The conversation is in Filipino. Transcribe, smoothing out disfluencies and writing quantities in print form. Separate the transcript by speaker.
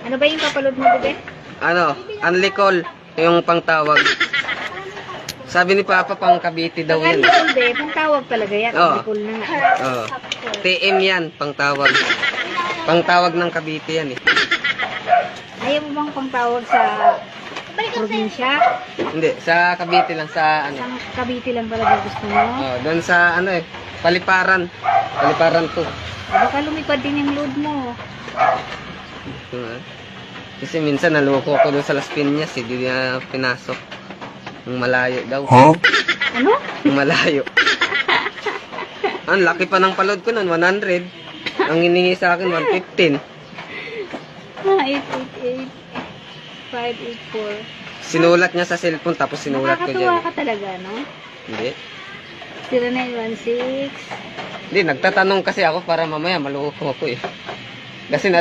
Speaker 1: Ano ba yung papaload mo, bebe?
Speaker 2: Ano, only call, yung pangtawag. Sabi ni Papa, pang Cavite daw
Speaker 1: Pag
Speaker 2: yan.
Speaker 1: Alicol, be, pang tawag talaga yan.
Speaker 2: Oo.
Speaker 1: Alicol na nga.
Speaker 2: Oh. TM yan, pangtawag. Pangtawag ng Cavite yan eh.
Speaker 1: Ayaw mo bang pang tawag sa probinsya?
Speaker 2: Hindi, sa Cavite lang, sa ano.
Speaker 1: Sa Cavite lang talaga gusto mo?
Speaker 2: Oh, doon sa ano eh, Paliparan. Paliparan to.
Speaker 1: Baka lumipad din yung load mo.
Speaker 2: Kasi minsan naloko ko doon sa Las Piñas, hindi niya pinasok. Yung malayo daw. Huh?
Speaker 1: Ano?
Speaker 2: Yung malayo. Ang laki pa ng palod ko nun, 100. Ang hiningi sa akin, 115.
Speaker 1: 888 584.
Speaker 2: Sinulat niya sa cellphone, tapos sinulat ko dyan.
Speaker 1: Nakakatuwa ka talaga, no?
Speaker 2: Hindi.
Speaker 1: 0916.
Speaker 2: Hindi, nagtatanong kasi ako para mamaya maloko ako eh. Kasi